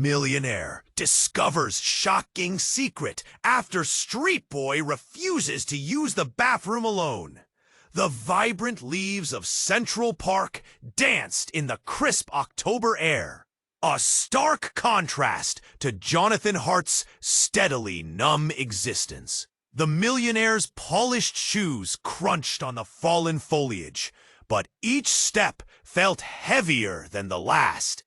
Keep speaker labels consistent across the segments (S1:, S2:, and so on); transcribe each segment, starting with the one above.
S1: Millionaire discovers shocking secret after street boy refuses to use the bathroom alone. The vibrant leaves of Central Park danced in the crisp October air. A stark contrast to Jonathan Hart's steadily numb existence. The millionaire's polished shoes crunched on the fallen foliage, but each step felt heavier than the last.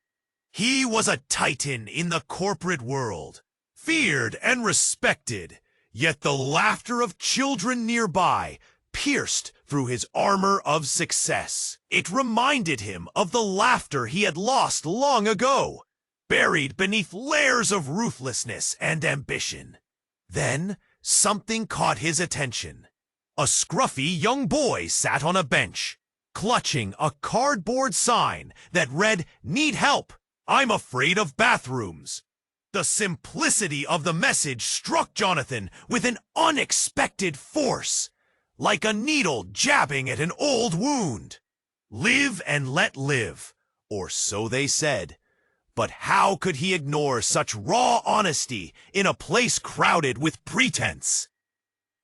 S1: He was a titan in the corporate world, feared and respected, yet the laughter of children nearby pierced through his armor of success. It reminded him of the laughter he had lost long ago, buried beneath layers of ruthlessness and ambition. Then something caught his attention. A scruffy young boy sat on a bench, clutching a cardboard sign that read, "Need help. I'm afraid of bathrooms." The simplicity of the message struck Jonathan with an unexpected force, like a needle jabbing at an old wound. Live and let live, or so they said. But how could he ignore such raw honesty in a place crowded with pretense?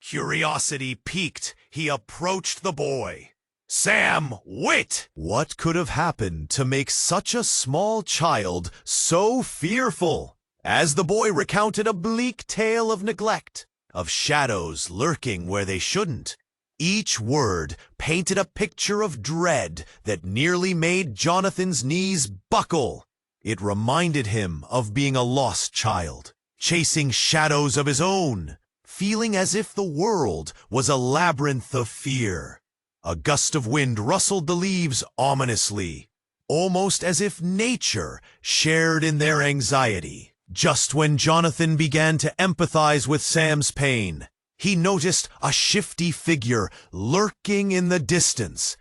S1: Curiosity piqued, he approached the boy. Sam Witt! What could have happened to make such a small child so fearful? As the boy recounted a bleak tale of neglect, of shadows lurking where they shouldn't, each word painted a picture of dread that nearly made Jonathan's knees buckle. It reminded him of being a lost child, chasing shadows of his own, feeling as if the world was a labyrinth of fear. A gust of wind rustled the leaves ominously, almost as if nature shared in their anxiety. Just when Jonathan began to empathize with Sam's pain, he noticed a shifty figure lurking in the distance,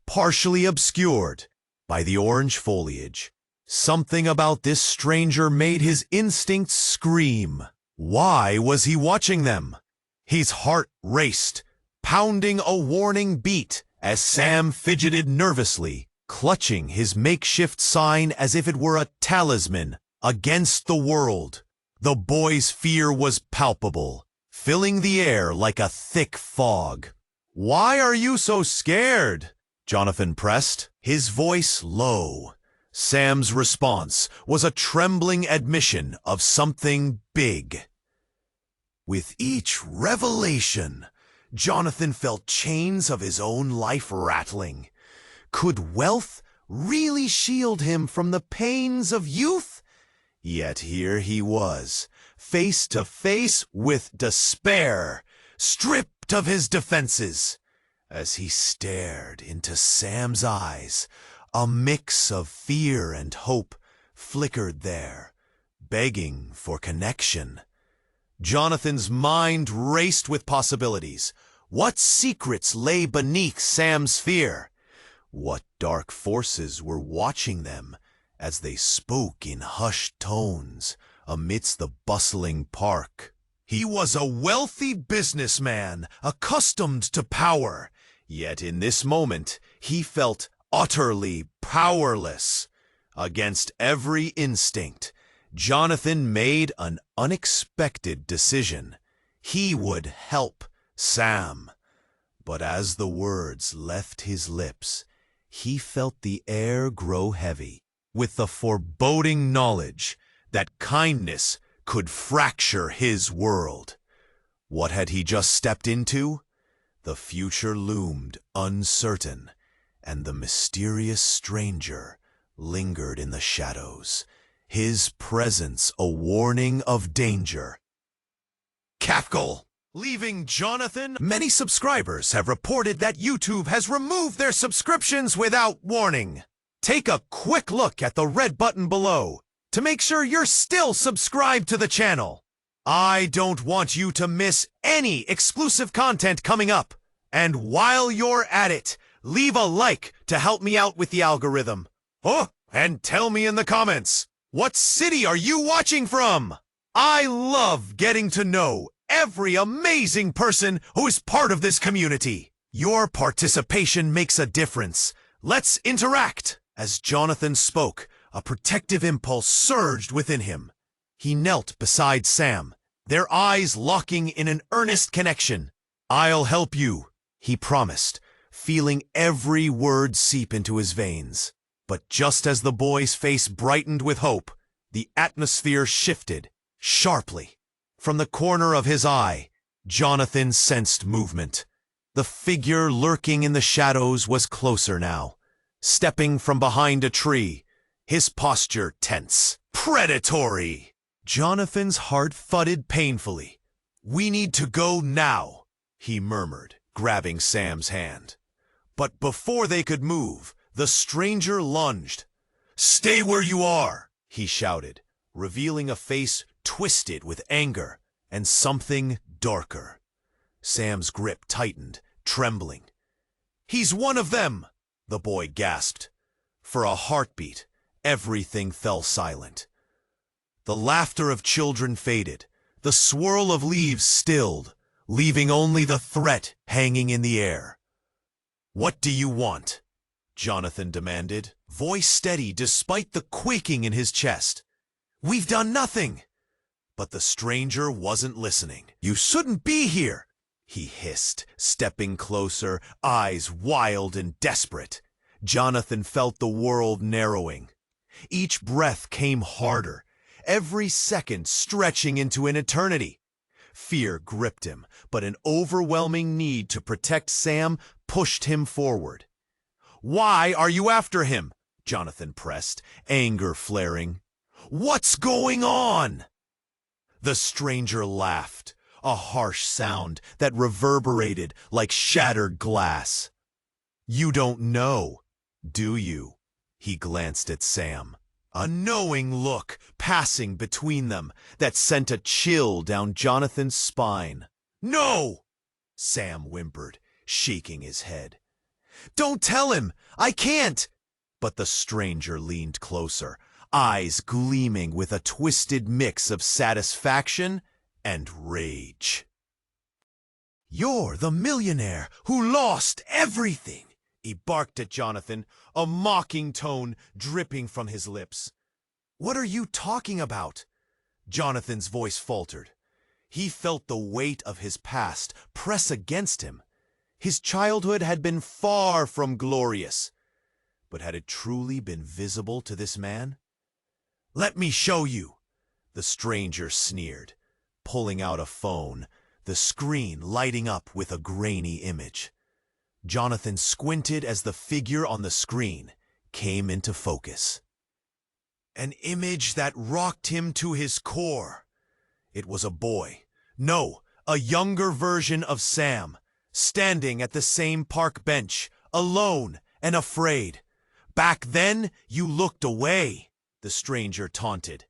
S1: partially obscured by the orange foliage. Something about this stranger made his instincts scream. Why was he watching them? His heart raced, pounding a warning beat as Sam fidgeted nervously, clutching his makeshift sign as if it were a talisman against the world. The boy's fear was palpable, filling the air like a thick fog. "Why are you so scared?" Jonathan pressed, his voice low. Sam's response was a trembling admission of something big. With each revelation, Jonathan felt chains of his own life rattling. Could wealth really shield him from the pains of youth? Yet here he was, face to face with despair, stripped of his defenses. As he stared into Sam's eyes, a mix of fear and hope flickered there, begging for connection. Jonathan's mind raced with possibilities. What secrets lay beneath Sam's fear? What dark forces were watching them as they spoke in hushed tones amidst the bustling park? He was a wealthy businessman, accustomed to power, yet in this moment he felt utterly powerless. Against every instinct, Jonathan made an unexpected decision. He would help Sam. But as the words left his lips, he felt the air grow heavy with the foreboding knowledge that kindness could fracture his world. What had he just stepped into? The future loomed uncertain, and the mysterious stranger lingered in the shadows, his presence a warning of danger. Cackle! Leaving Jonathan? Many subscribers have reported that YouTube has removed their subscriptions without warning. Take a quick look at the red button below to make sure you're still subscribed to the channel. I don't want you to miss any exclusive content coming up. And while you're at it, leave a like to help me out with the algorithm. Oh, and tell me in the comments, what city are you watching from? I love getting to know every amazing person who is part of this community. Your participation makes a difference. Let's interact. As Jonathan spoke, A protective impulse surged within him. He knelt beside Sam, their eyes locking in an earnest connection. "I'll help you," he promised, feeling every word seep into his veins. But just as the boy's face brightened with hope, the atmosphere shifted sharply. From the corner of his eye, Jonathan sensed movement. The figure lurking in the shadows was closer now, stepping from behind a tree, his posture tense. Predatory! Jonathan's heart thudded painfully. "We need to go now," he murmured, grabbing Sam's hand. But before they could move, the stranger lunged. "Stay where you are," he shouted, revealing a face twisted with anger and something darker. Sam's grip tightened, trembling. "He's one of them!" the boy gasped. For a heartbeat, everything fell silent. The laughter of children faded, the swirl of leaves stilled, leaving only the threat hanging in the air. "What do you want?" Jonathan demanded, voice steady despite the quaking in his chest. "We've done nothing." But the stranger wasn't listening. "You shouldn't be here," he hissed, stepping closer, eyes wild and desperate. Jonathan felt the world narrowing. Each breath came harder, every second stretching into an eternity. Fear gripped him, but an overwhelming need to protect Sam pushed him forward. "Why are you after him?" Jonathan pressed, anger flaring. "What's going on?" The stranger laughed, a harsh sound that reverberated like shattered glass. "You don't know, do you?" He glanced at Sam, a knowing look passing between them that sent a chill down Jonathan's spine. "No!" Sam whimpered, shaking his head. "Don't tell him! I can't!" But the stranger leaned closer, eyes gleaming with a twisted mix of satisfaction and rage. "You're the millionaire who lost everything!" he barked at Jonathan, a mocking tone dripping from his lips. "What are you talking about?" Jonathan's voice faltered. He felt the weight of his past press against him. His childhood had been far from glorious. But had it truly been visible to this man? "Let me show you," the stranger sneered, pulling out a phone, the screen lighting up with a grainy image. Jonathan squinted as the figure on the screen came into focus. An image that rocked him to his core. It was a boy, no, a younger version of Sam, standing at the same park bench, alone and afraid. "Back then, you looked away," the stranger taunted.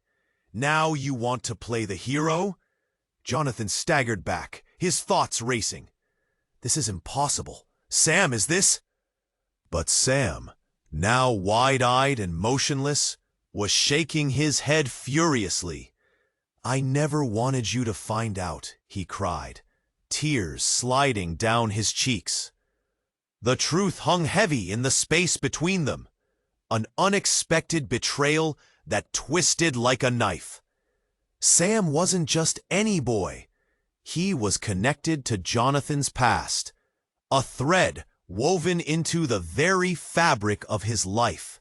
S1: "Now you want to play the hero?" Jonathan staggered back, his thoughts racing. "This is impossible. Sam, is this?" But Sam, now wide-eyed and motionless, was shaking his head furiously. "I never wanted you to find out," he cried, tears sliding down his cheeks. The truth hung heavy in the space between them, an unexpected betrayal that twisted like a knife. Sam wasn't just any boy. He was connected to Jonathan's past, a thread woven into the very fabric of his life.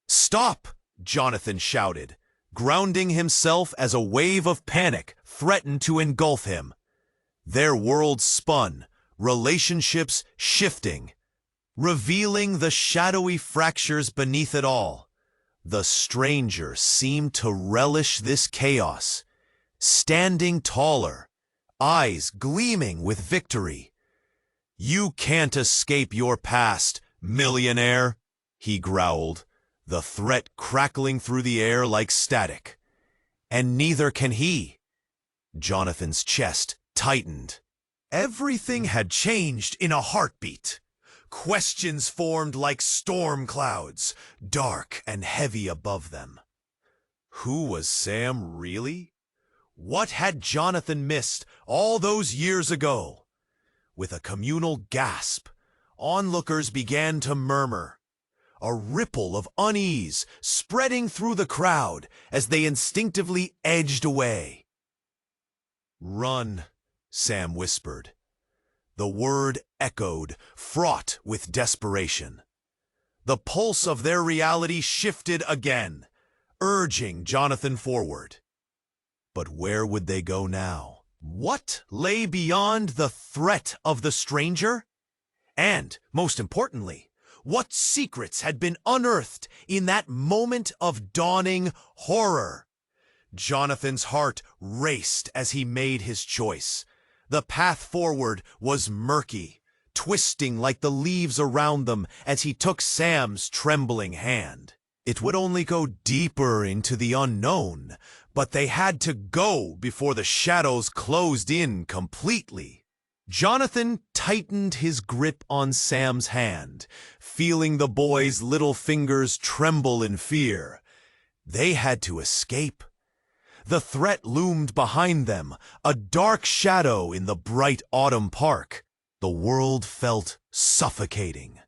S1: "Stop!" Jonathan shouted, grounding himself as a wave of panic threatened to engulf him. Their world spun, relationships shifting, revealing the shadowy fractures beneath it all. The stranger seemed to relish this chaos, standing taller, eyes gleaming with victory. "You can't escape your past, millionaire," he growled, the threat crackling through the air like static. "And neither can he." Jonathan's chest tightened. Everything had changed in a heartbeat. Questions formed like storm clouds, dark and heavy above them. Who was Sam really? What had Jonathan missed all those years ago? With a communal gasp, onlookers began to murmur. a ripple of unease spreading through the crowd as they instinctively edged away. "Run," Sam whispered. The word echoed, fraught with desperation. The pulse of their reality shifted again, urging Jonathan forward. But where would they go now? What lay beyond the threat of the stranger? And, most importantly, what secrets had been unearthed in that moment of dawning horror? Jonathan's heart raced as he made his choice. The path forward was murky, twisting like the leaves around them as he took Sam's trembling hand. It would only go deeper into the unknown, but they had to go before the shadows closed in completely. Jonathan tightened his grip on Sam's hand, feeling the boy's little fingers tremble in fear. They had to escape. The threat loomed behind them, a dark shadow in the bright autumn park. The world felt suffocating,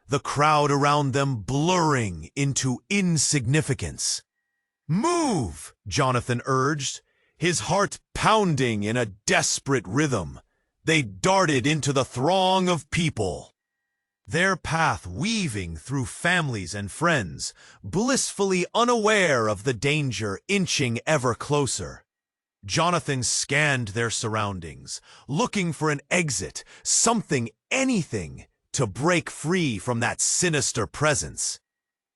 S1: the crowd around them blurring into insignificance. "Move!" Jonathan urged, his heart pounding in a desperate rhythm. They darted into the throng of people, their path weaving through families and friends, blissfully unaware of the danger inching ever closer. Jonathan scanned their surroundings, looking for an exit, something, anything, to break free from that sinister presence.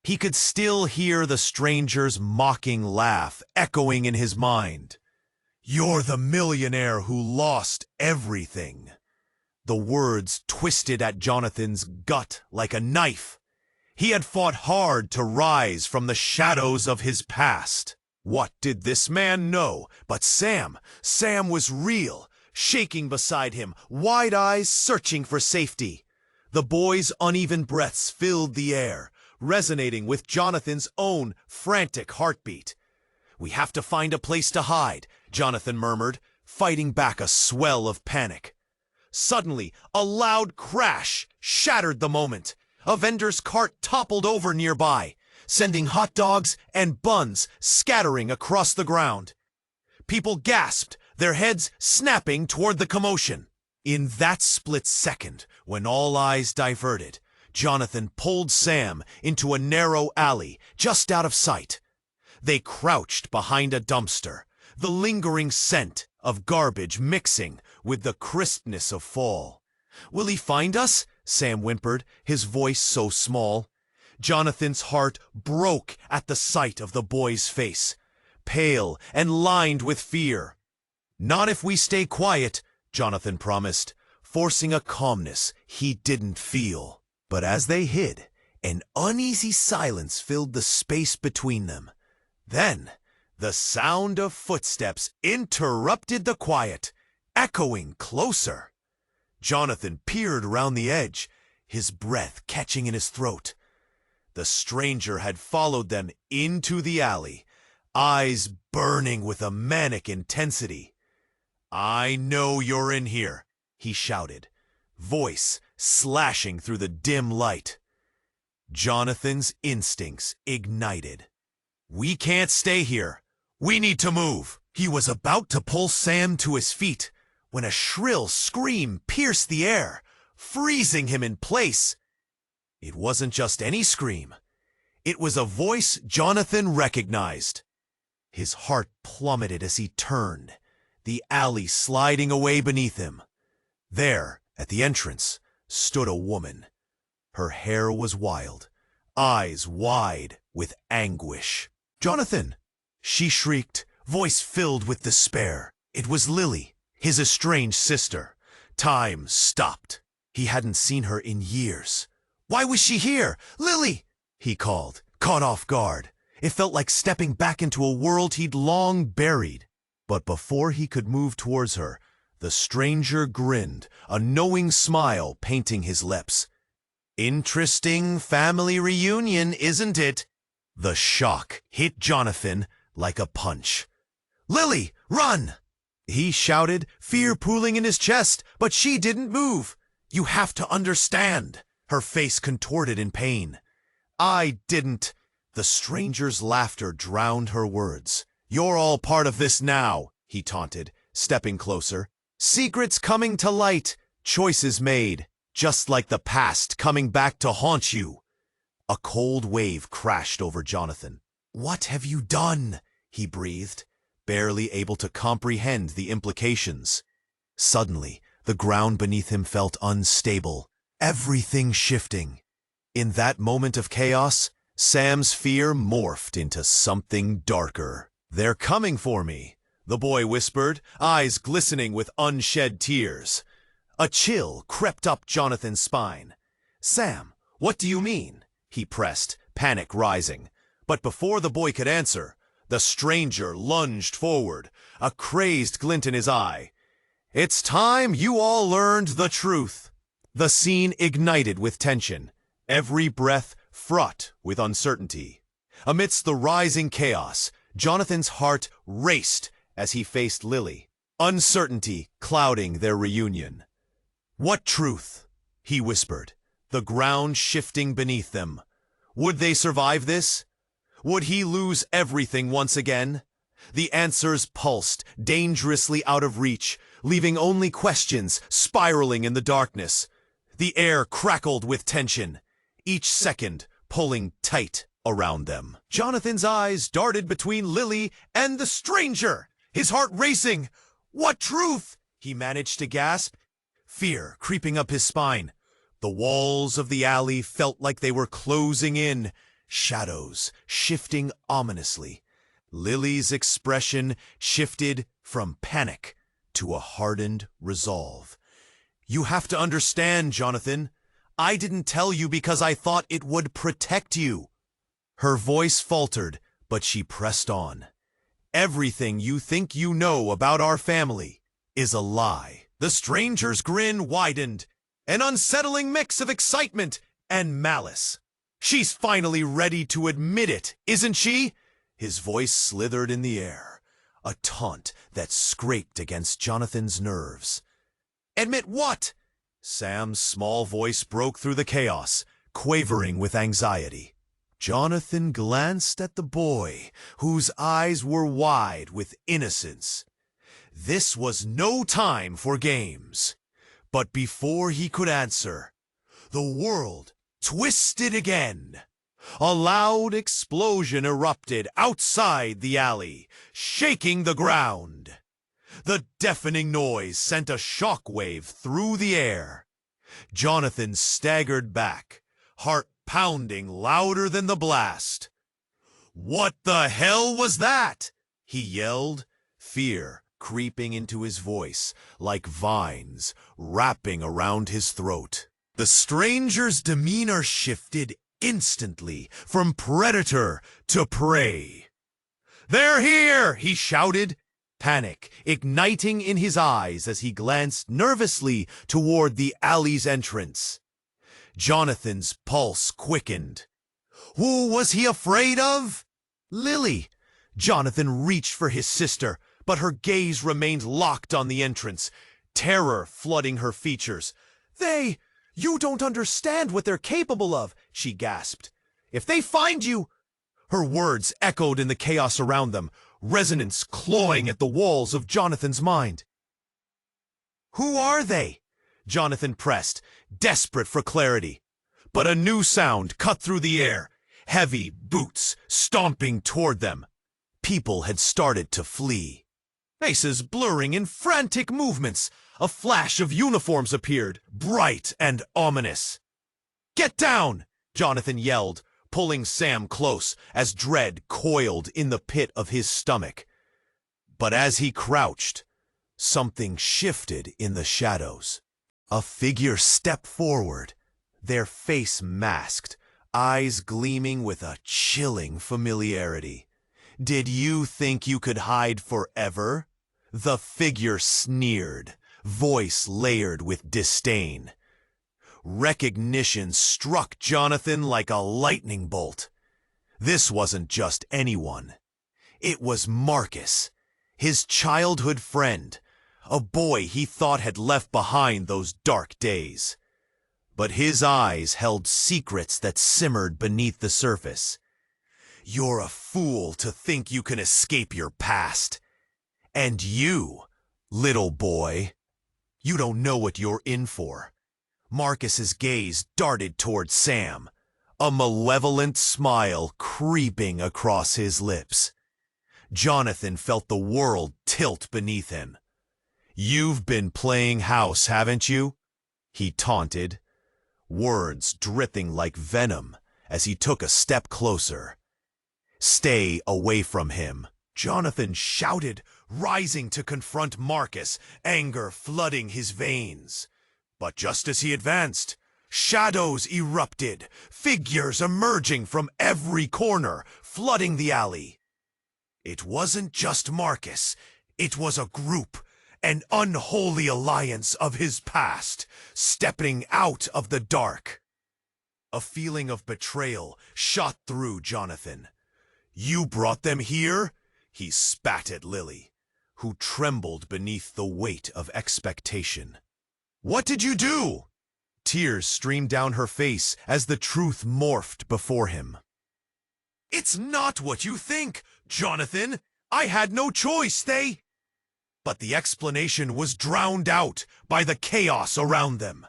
S1: He could still hear the stranger's mocking laugh echoing in his mind. "You're the millionaire who lost everything." The words twisted at Jonathan's gut like a knife. He had fought hard to rise from the shadows of his past. What did this man know? But Sam was real, shaking beside him, wide eyes searching for safety. The boy's uneven breaths filled the air, resonating with Jonathan's own frantic heartbeat. "We have to find a place to hide," Jonathan murmured, fighting back a swell of panic. Suddenly, a loud crash shattered the moment. A vendor's cart toppled over nearby, sending hot dogs and buns scattering across the ground. People gasped, their heads snapping toward the commotion. In that split second, when all eyes diverted, Jonathan pulled Sam into a narrow alley just out of sight. They crouched behind a dumpster, the lingering scent of garbage mixing with the crispness of fall. "Will he find us?" Sam whimpered, his voice so small. Jonathan's heart broke at the sight of the boy's face, pale and lined with fear. "Not if we stay quiet," Jonathan promised, forcing a calmness he didn't feel. But as they hid, an uneasy silence filled the space between them. Then, the sound of footsteps interrupted the quiet, echoing closer. Jonathan peered around the edge, his breath catching in his throat. The stranger had followed them into the alley, eyes burning with a manic intensity. "I know you're in here," he shouted, voice slashing through the dim light. Jonathan's instincts ignited. "We can't stay here. We need to move." He was about to pull Sam to his feet when a shrill scream pierced the air, freezing him in place. It wasn't just any scream. It was a voice Jonathan recognized. His heart plummeted as he turned, the alley sliding away beneath him. There, at the entrance, stood a woman. Her hair was wild, eyes wide with anguish. "Jonathan!" she shrieked, voice filled with despair. It was Lily, his estranged sister. Time stopped. He hadn't seen her in years. "Why was she here? Lily!" he called, caught off guard. It felt like stepping back into a world he'd long buried. But before he could move towards her, the stranger grinned, a knowing smile painting his lips. "Interesting family reunion, isn't it?" The shock hit Jonathan like a punch. "Lily, run!" he shouted, fear pooling in his chest, but she didn't move. "You have to understand." Her face contorted in pain. I didn't. The stranger's laughter drowned her words. You're all part of this now, he taunted, stepping closer. Secrets coming to light, choices made, just like the past coming back to haunt you. A cold wave crashed over Jonathan. What have you done? He breathed, barely able to comprehend the implications. Suddenly, the ground beneath him felt unstable, everything shifting. In that moment of chaos, Sam's fear morphed into something darker. They're coming for me, the boy whispered, eyes glistening with unshed tears. A chill crept up Jonathan's spine. Sam, what do you mean? He pressed, panic rising. But before the boy could answer, the stranger lunged forward, a crazed glint in his eye. It's time you all learned the truth. The scene ignited with tension, every breath fraught with uncertainty. Amidst the rising chaos, Jonathan's heart raced as he faced Lily, uncertainty clouding their reunion. What truth? He whispered, the ground shifting beneath them. Would they survive this? Would he lose everything once again? The answers pulsed, dangerously out of reach, leaving only questions spiraling in the darkness. The air crackled with tension, each second pulling tight around them. Jonathan's eyes darted between Lily and the stranger, his heart racing. What truth? He managed to gasp, fear creeping up his spine. The walls of the alley felt like they were closing in, shadows shifting ominously. Lily's expression shifted from panic to a hardened resolve. You have to understand, Jonathan. I didn't tell you because I thought it would protect you. Her voice faltered, but she pressed on. Everything you think you know about our family is a lie. The stranger's grin widened, an unsettling mix of excitement and malice. She's finally ready to admit it, isn't she? His voice slithered in the air, a taunt that scraped against Jonathan's nerves. Admit what? Sam's small voice broke through the chaos, quavering with anxiety. Jonathan glanced at the boy, whose eyes were wide with innocence. This was no time for games. But before he could answer, the world twisted again. A loud explosion erupted outside the alley, shaking the ground. The deafening noise sent a shockwave through the air. Jonathan staggered back, heart pounding louder than the blast. What the hell was that? He yelled, fear creeping into his voice like vines wrapping around his throat. The stranger's demeanor shifted instantly from predator to prey. They're here, he shouted, panic igniting in his eyes as he glanced nervously toward the alley's entrance. Jonathan's pulse quickened. Who was he afraid of? Lily. Jonathan reached for his sister, but her gaze remained locked on the entrance, terror flooding her features. You don't understand what they're capable of, she gasped. If they find you... Her words echoed in the chaos around them, resonance clawing at the walls of Jonathan's mind. Who are they? Jonathan pressed, desperate for clarity. But a new sound cut through the air, heavy boots stomping toward them. People had started to flee. Faces blurring in frantic movements. A flash of uniforms appeared, bright and ominous. Get down! Jonathan yelled, pulling Sam close as dread coiled in the pit of his stomach. But as he crouched, something shifted in the shadows. A figure stepped forward, their face masked, eyes gleaming with a chilling familiarity. Did you think you could hide forever? The figure sneered, voice layered with disdain. Recognition struck Jonathan like a lightning bolt. This wasn't just anyone. It was Marcus, his childhood friend, a boy he thought had left behind those dark days. but his eyes held secrets that simmered beneath the surface. You're a fool to think you can escape your past. And you, little boy, you don't know what you're in for. Marcus's gaze darted toward Sam, a malevolent smile creeping across his lips. Jonathan felt the world tilt beneath him. "You've been playing house, haven't you?" he taunted, words dripping like venom as he took a step closer. "Stay away from him," Jonathan shouted, rising to confront Marcus, anger flooding his veins. But just as he advanced, shadows erupted, figures emerging from every corner, flooding the alley. It wasn't just Marcus, it was a group, an unholy alliance of his past, stepping out of the dark. A feeling of betrayal shot through Jonathan. "You brought them here?" he spat at Lily, who trembled beneath the weight of expectation. "What did you do?" Tears streamed down her face as the truth morphed before him. "It's not what you think, Jonathan. I had no choice, But the explanation was drowned out by the chaos around them.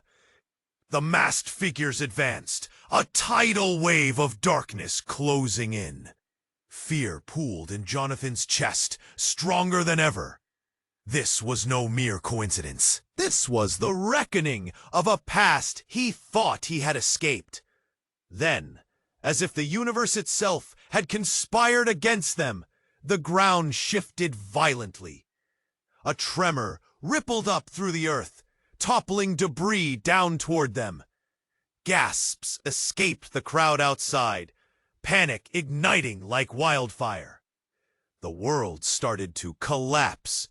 S1: The masked figures advanced, a tidal wave of darkness closing in. Fear pooled in Jonathan's chest, stronger than ever. This was no mere coincidence. This was the reckoning of a past he thought he had escaped. Then, as if the universe itself had conspired against them, the ground shifted violently. A tremor rippled up through the earth, toppling debris down toward them. Gasps escaped the crowd outside, panic igniting like wildfire. The world started to collapse,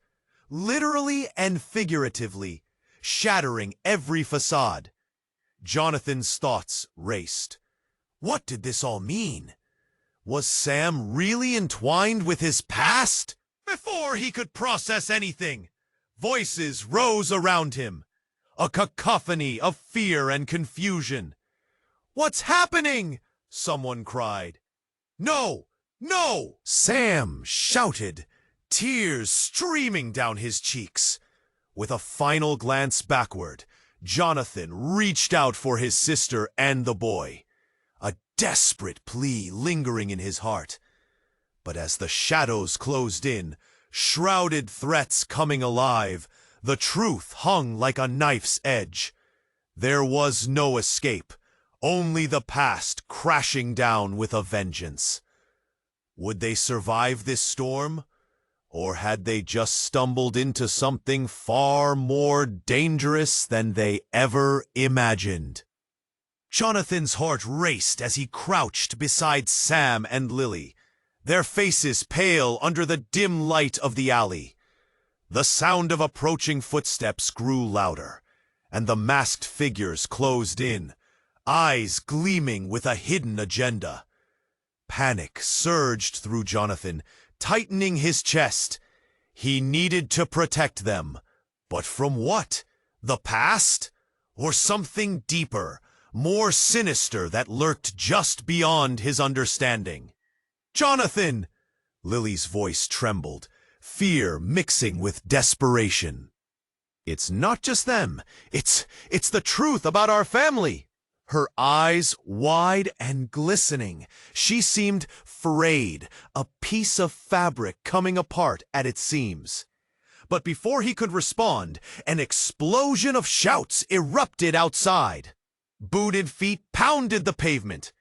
S1: literally and figuratively, shattering every facade. Jonathan's thoughts raced. What did this all mean? Was Sam really entwined with his past? Before he could process anything, voices rose around him, a cacophony of fear and confusion. "What's happening?" someone cried. "No! No!" Sam shouted, tears streaming down his cheeks. With a final glance backward, Jonathan reached out for his sister and the boy, a desperate plea lingering in his heart. But as the shadows closed in, shrouded threats coming alive, the truth hung like a knife's edge. There was no escape, only the past crashing down with a vengeance. Would they survive this storm? Or had they just stumbled into something far more dangerous than they ever imagined? Jonathan's heart raced as he crouched beside Sam and Lily, their faces pale under the dim light of the alley. The sound of approaching footsteps grew louder, and the masked figures closed in, eyes gleaming with a hidden agenda. Panic surged through Jonathan, tightening his chest. He needed to protect them. But from what? The past? Or something deeper, more sinister that lurked just beyond his understanding? "Jonathan!" Lily's voice trembled, fear mixing with desperation. "It's not just them. It's the truth about our family." Her eyes wide and glistening, she seemed frayed, a piece of fabric coming apart at its seams. But before he could respond, an explosion of shouts erupted outside. Booted feet pounded the pavement.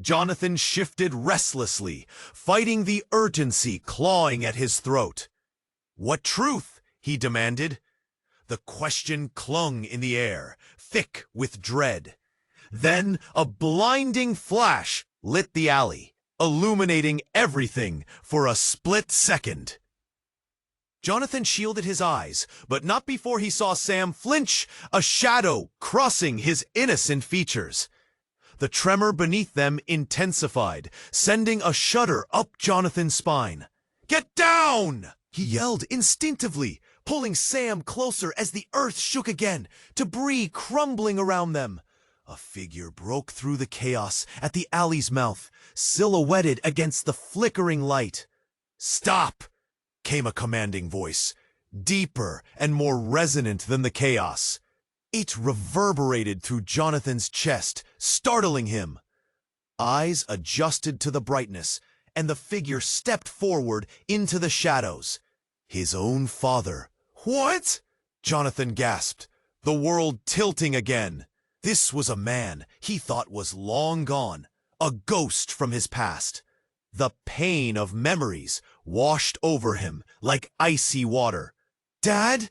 S1: Jonathan shifted restlessly, fighting the urgency clawing at his throat. "What truth?" he demanded. The question clung in the air, thick with dread. Then a blinding flash lit the alley, illuminating everything for a split second. Jonathan shielded his eyes, but not before he saw Sam flinch, a shadow crossing his innocent features. The tremor beneath them intensified, sending a shudder up Jonathan's spine. "Get down!" he yelled instinctively, pulling Sam closer as the earth shook again, debris crumbling around them. A figure broke through the chaos at the alley's mouth, silhouetted against the flickering light. "Stop!" came a commanding voice, deeper and more resonant than the chaos. It reverberated through Jonathan's chest, startling him. Eyes adjusted to the brightness, and the figure stepped forward into the shadows. His own father. "What?" Jonathan gasped, the world tilting again. This was a man he thought was long gone, a ghost from his past. The pain of memories washed over him like icy water. "Dad?"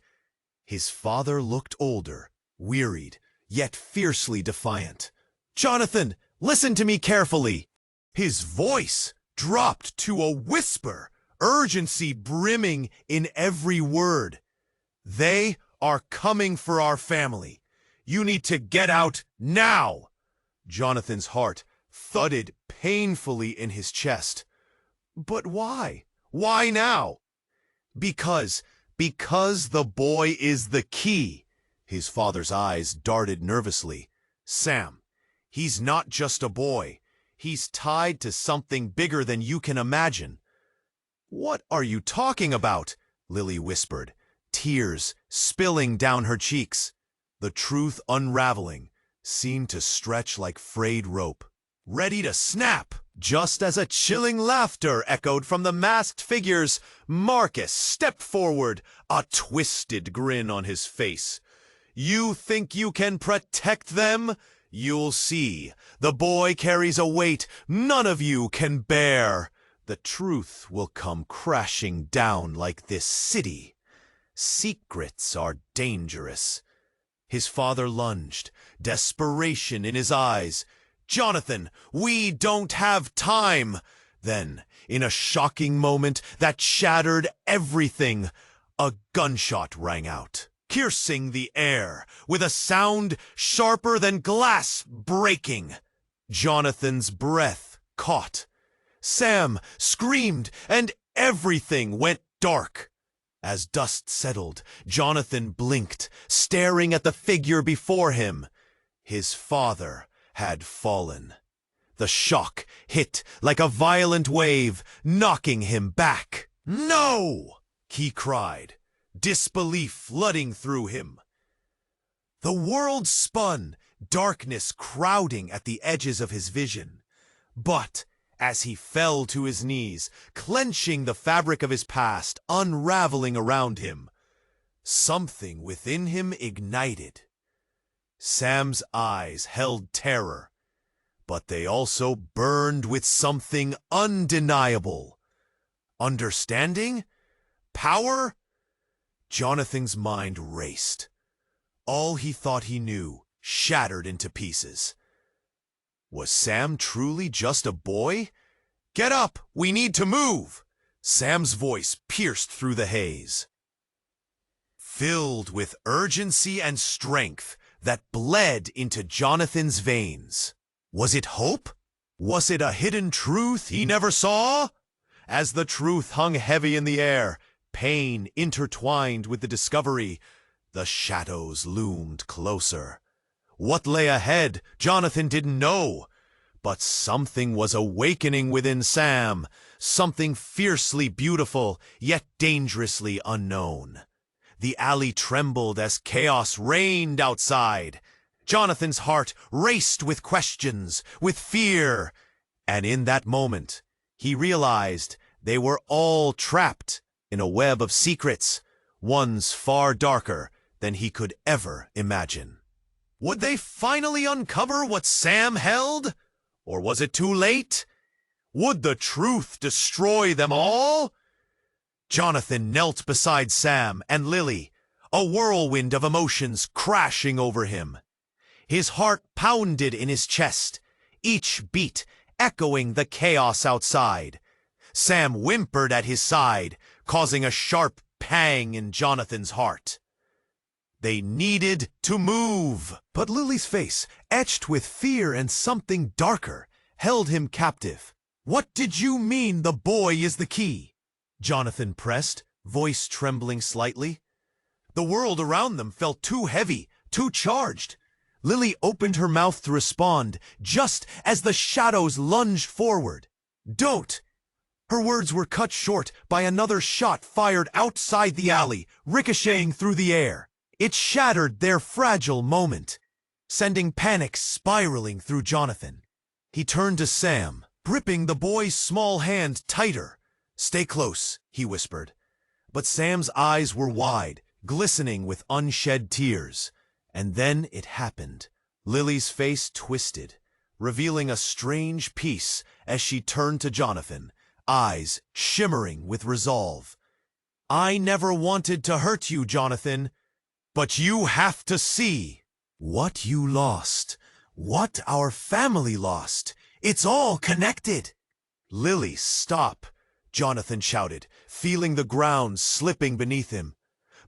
S1: His father looked older, wearied, yet fiercely defiant. "Jonathan, listen to me carefully." His voice dropped to a whisper, urgency brimming in every word. "They are coming for our family. You need to get out now." Jonathan's heart thudded painfully in his chest. "But why? Why now?" Because the boy is the key." His father's eyes darted nervously. "Sam, he's not just a boy. He's tied to something bigger than you can imagine." "What are you talking about?" Lily whispered, tears spilling down her cheeks. The truth unraveling seemed to stretch like frayed rope, ready to snap, just as a chilling laughter echoed from the masked figures. Marcus stepped forward, a twisted grin on his face. "You think you can protect them? You'll see. The boy carries a weight none of you can bear. The truth will come crashing down like this city. Secrets are dangerous." His father lunged, desperation in his eyes. "Jonathan, we don't have time." Then, in a shocking moment that shattered everything, a gunshot rang out, piercing the air with a sound sharper than glass breaking. Jonathan's breath caught. Sam screamed, and everything went dark. As dust settled, Jonathan blinked, staring at the figure before him. His father had fallen. The shock hit like a violent wave, knocking him back. "No!" he cried, disbelief flooding through him. The world spun, darkness crowding at the edges of his vision. But as he fell to his knees, clenching the fabric of his past, unraveling around him, something within him ignited. Sam's eyes held terror, but they also burned with something undeniable. Understanding? Power? Jonathan's mind raced. All he thought he knew shattered into pieces. Was Sam truly just a boy? "Get up! We need to move!" Sam's voice pierced through the haze, filled with urgency and strength that bled into Jonathan's veins. Was it hope? Was it a hidden truth he never saw? As the truth hung heavy in the air, pain intertwined with the discovery, the shadows loomed closer. What lay ahead, Jonathan didn't know. But something was awakening within Sam, something fiercely beautiful, yet dangerously unknown. The alley trembled as chaos reigned outside. Jonathan's heart raced with questions, with fear. And in that moment, he realized they were all trapped in a web of secrets, ones far darker than he could ever imagine. Would they finally uncover what Sam held? Or was it too late? Would the truth destroy them all? Jonathan knelt beside Sam and Lily, a whirlwind of emotions crashing over him. His heart pounded in his chest, each beat echoing the chaos outside. Sam whimpered at his side, causing a sharp pang in Jonathan's heart. They needed to move. But Lily's face, etched with fear and something darker, held him captive. "What did you mean the boy is the key?" Jonathan pressed, voice trembling slightly. The world around them felt too heavy, too charged. Lily opened her mouth to respond, just as the shadows lunged forward. "Don't!" Her words were cut short by another shot fired outside the alley, ricocheting through the air. It shattered their fragile moment, sending panic spiraling through Jonathan. He turned to Sam, gripping the boy's small hand tighter. "Stay close," he whispered. But Sam's eyes were wide, glistening with unshed tears. And then it happened. Lily's face twisted, revealing a strange peace as she turned to Jonathan, eyes shimmering with resolve. "I never wanted to hurt you, Jonathan, but you have to see what you lost, what our family lost. It's all connected." "Lily, stop," Jonathan shouted, feeling the ground slipping beneath him.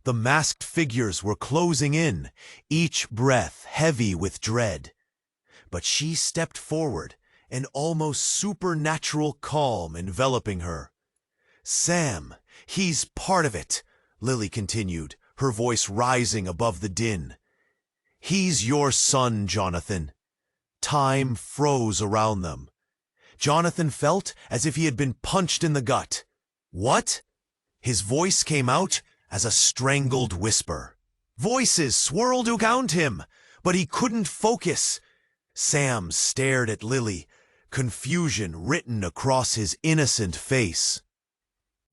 S1: The masked figures were closing in, each breath heavy with dread. But she stepped forward, an almost supernatural calm enveloping her. "Sam, he's part of it," Lily continued, her voice rising above the din. "He's your son, Jonathan." Time froze around them. Jonathan felt as if he had been punched in the gut. "What?" His voice came out as a strangled whisper. Voices swirled around him, but he couldn't focus. Sam stared at Lily, confusion written across his innocent face.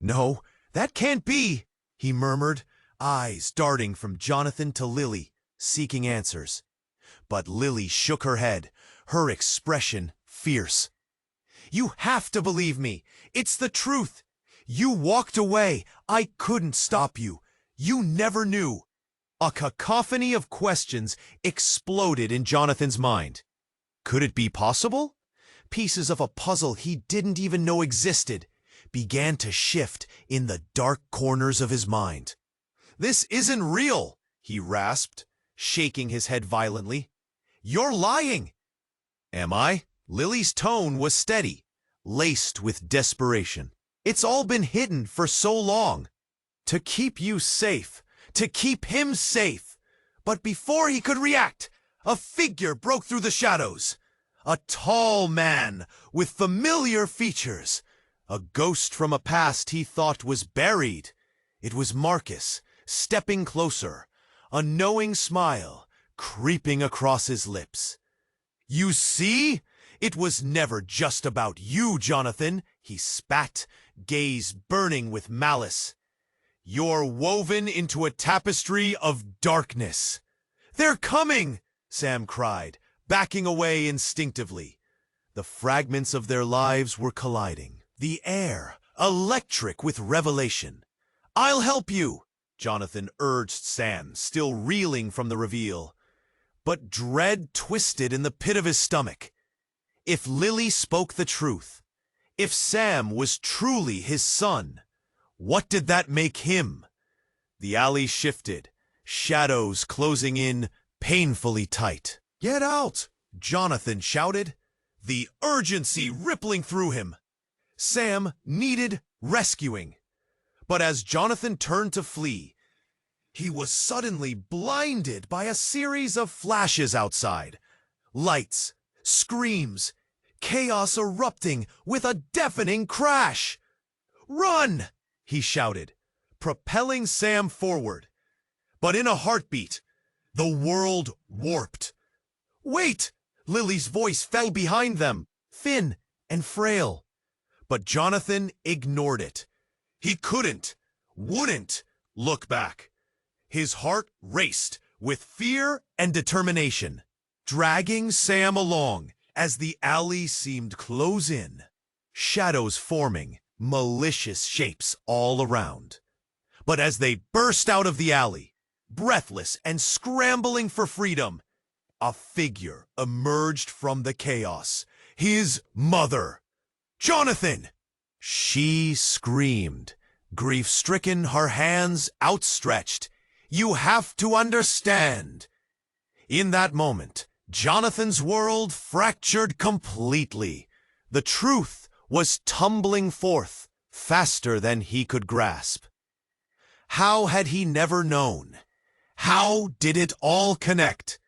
S1: "No, that can't be," he murmured, eyes darting from Jonathan to Lily, seeking answers. But Lily shook her head, her expression fierce. "You have to believe me. It's the truth. You walked away. I couldn't stop you. You never knew." A cacophony of questions exploded in Jonathan's mind. Could it be possible? Pieces of a puzzle he didn't even know existed began to shift in the dark corners of his mind. "This isn't real," he rasped, shaking his head violently. "You're lying." "Am I?" Lily's tone was steady, laced with desperation. "It's all been hidden for so long. To keep you safe, to keep him safe." But before he could react, a figure broke through the shadows. A tall man with familiar features. A ghost from a past he thought was buried. It was Marcus, stepping closer, a knowing smile creeping across his lips. "You see? It was never just about you, Jonathan," he spat, gaze burning with malice. "You're woven into a tapestry of darkness." "They're coming!" Sam cried, backing away instinctively. The fragments of their lives were colliding, the air electric with revelation. "I'll help you," Jonathan urged Sam, still reeling from the reveal. But dread twisted in the pit of his stomach. If Lily spoke the truth, if Sam was truly his son, what did that make him? The alley shifted, shadows closing in painfully tight. "Get out!" Jonathan shouted, the urgency rippling through him. Sam needed rescuing. But as Jonathan turned to flee, he was suddenly blinded by a series of flashes outside. Lights, screams, chaos erupting with a deafening crash. "Run!" he shouted, propelling Sam forward. But in a heartbeat, the world warped. "Wait!" Lily's voice fell behind them, thin and frail. But Jonathan ignored it. He couldn't, wouldn't look back. His heart raced with fear and determination, dragging Sam along as the alley seemed close in, shadows forming malicious shapes all around. But as they burst out of the alley, breathless and scrambling for freedom, a figure emerged from the chaos. His mother. "Jonathan!" She screamed, grief-stricken, her hands outstretched. "You have to understand." In that moment, Jonathan's world fractured completely. The truth was tumbling forth faster than he could grasp. How had he never known? How did it all connect?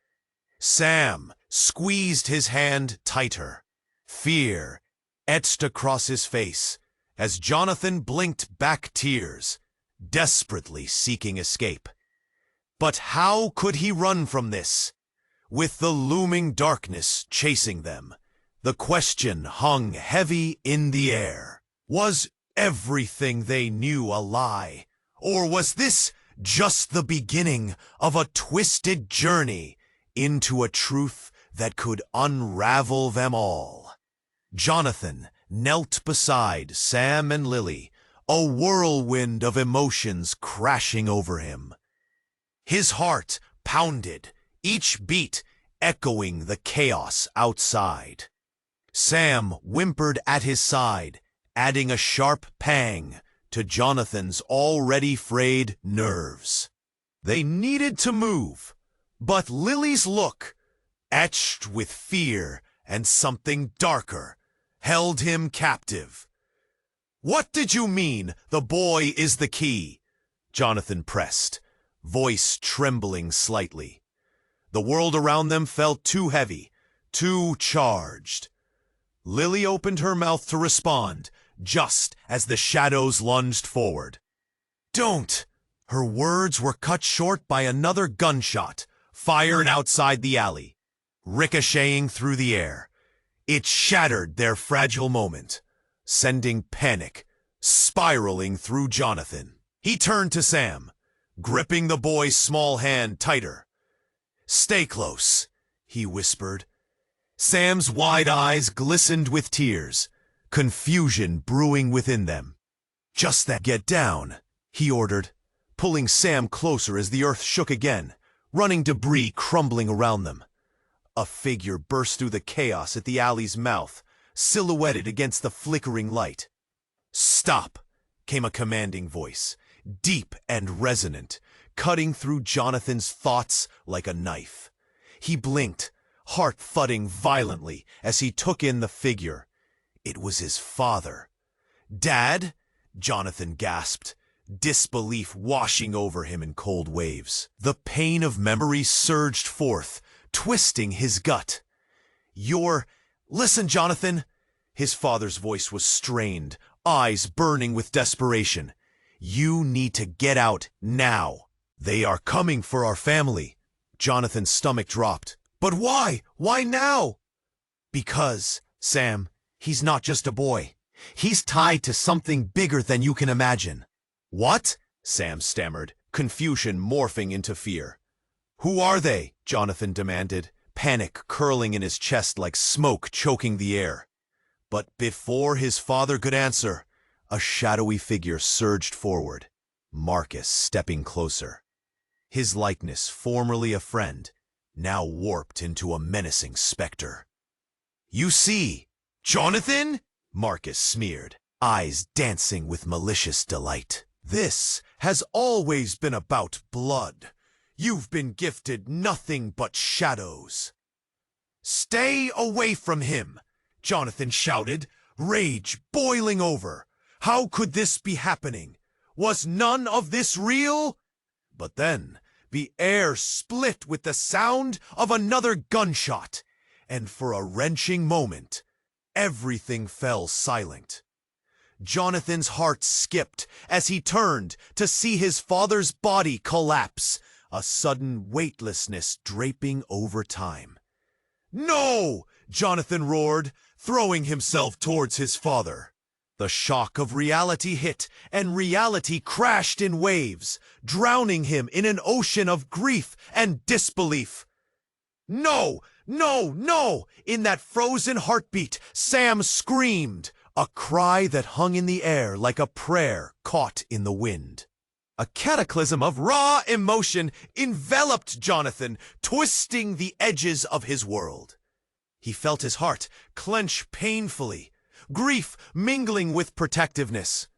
S1: Sam squeezed his hand tighter. Fear etched across his face as Jonathan blinked back tears, desperately seeking escape. But how could he run from this? With the looming darkness chasing them, the question hung heavy in the air. Was everything they knew a lie? Or was this just the beginning of a twisted journey into a truth that could unravel them all? Jonathan knelt beside Sam and Lily, a whirlwind of emotions crashing over him. His heart pounded, each beat echoing the chaos outside. Sam whimpered at his side, adding a sharp pang to Jonathan's already frayed nerves. They needed to move, but Lily's look, etched with fear and something darker, held him captive. "What did you mean, the boy is the key?" Jonathan pressed, voice trembling slightly. The world around them felt too heavy, too charged. Lily opened her mouth to respond, just as the shadows lunged forward. "Don't!" Her words were cut short by another gunshot, fired outside the alley, ricocheting through the air. It shattered their fragile moment, sending panic spiraling through Jonathan. He turned to Sam, gripping the boy's small hand tighter. "Stay close," he whispered. Sam's wide eyes glistened with tears, confusion brewing within them. "Just that, get down," he ordered, pulling Sam closer as the earth shook again, running debris crumbling around them. A figure burst through the chaos at the alley's mouth, silhouetted against the flickering light. "Stop," came a commanding voice, deep and resonant, cutting through Jonathan's thoughts like a knife. He blinked, heart thudding violently as he took in the figure. It was his father. "Dad?" Jonathan gasped, disbelief washing over him in cold waves. The pain of memory surged forth, twisting his gut. Listen, Jonathan." His father's voice was strained, eyes burning with desperation. "You need to get out now. They are coming for our family." Jonathan's stomach dropped. "But why? Why now?" "Because, Sam, he's not just a boy. He's tied to something bigger than you can imagine." "What?" Sam stammered, confusion morphing into fear. "Who are they?" Jonathan demanded, panic curling in his chest like smoke choking the air. But before his father could answer, a shadowy figure surged forward, Marcus stepping closer. His likeness, formerly a friend, now warped into a menacing specter. "You see, Jonathan?" Marcus sneered, eyes dancing with malicious delight. "This has always been about blood. You've been gifted nothing but shadows." "Stay away from him!" Jonathan shouted, rage boiling over. How could this be happening? Was none of this real? But then the air split with the sound of another gunshot, and for a wrenching moment, everything fell silent. Jonathan's heart skipped as he turned to see his father's body collapse, a sudden weightlessness draping over time. "No!" Jonathan roared, throwing himself towards his father. The shock of reality hit, and reality crashed in waves, drowning him in an ocean of grief and disbelief. "No! No! No!" In that frozen heartbeat, Sam screamed, a cry that hung in the air like a prayer caught in the wind. A cataclysm of raw emotion enveloped Jonathan, twisting the edges of his world. He felt his heart clench painfully, grief mingling with protectiveness.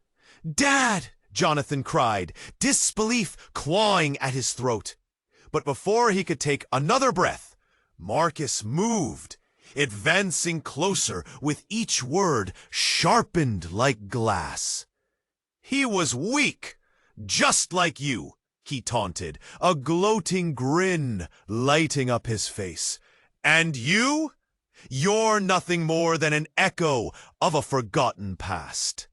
S1: "Dad!" Jonathan cried, disbelief clawing at his throat. But before he could take another breath, Marcus moved, advancing closer with each word sharpened like glass. "He was weak, just like you," he taunted, a gloating grin lighting up his face. And you? You're nothing more than an echo of a forgotten past.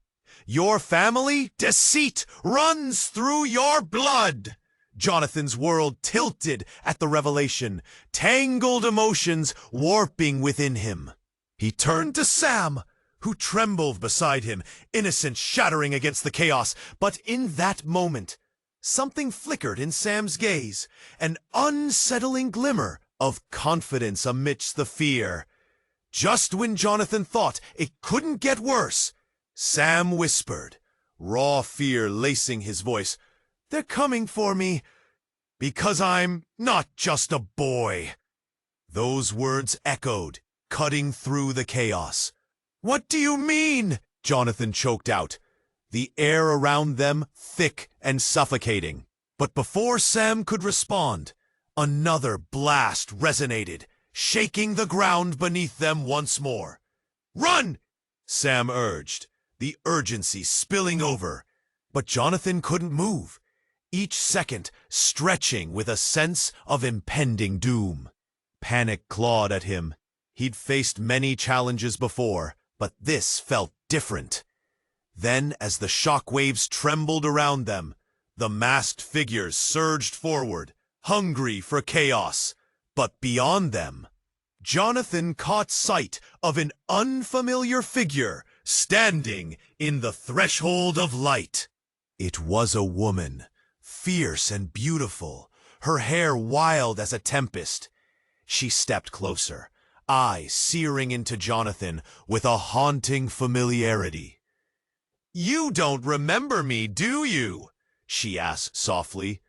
S1: Your family? Deceit runs through your blood. Jonathan's world tilted at the revelation, tangled emotions warping within him. He turned to Sam, who trembled beside him, innocence shattering against the chaos. But in that moment, something flickered in Sam's gaze, an unsettling glimmer of confidence amidst the fear. Just when Jonathan thought it couldn't get worse, Sam whispered, raw fear lacing his voice, "They're coming for me, because I'm not just a boy." Those words echoed, cutting through the chaos. "What do you mean?" Jonathan choked out, the air around them thick and suffocating. But before Sam could respond, another blast resonated, shaking the ground beneath them once more. "Run!" Sam urged, the urgency spilling over. But Jonathan couldn't move, each second stretching with a sense of impending doom. Panic clawed at him. He'd faced many challenges before, but this felt different. Then, as the shock waves trembled around them, the masked figures surged forward, hungry for chaos. But beyond them, Jonathan caught sight of an unfamiliar figure standing in the threshold of light. It was a woman, fierce and beautiful, her hair wild as a tempest. She stepped closer, eyes searing into Jonathan with a haunting familiarity. "You don't remember me, do you?" she asked softly.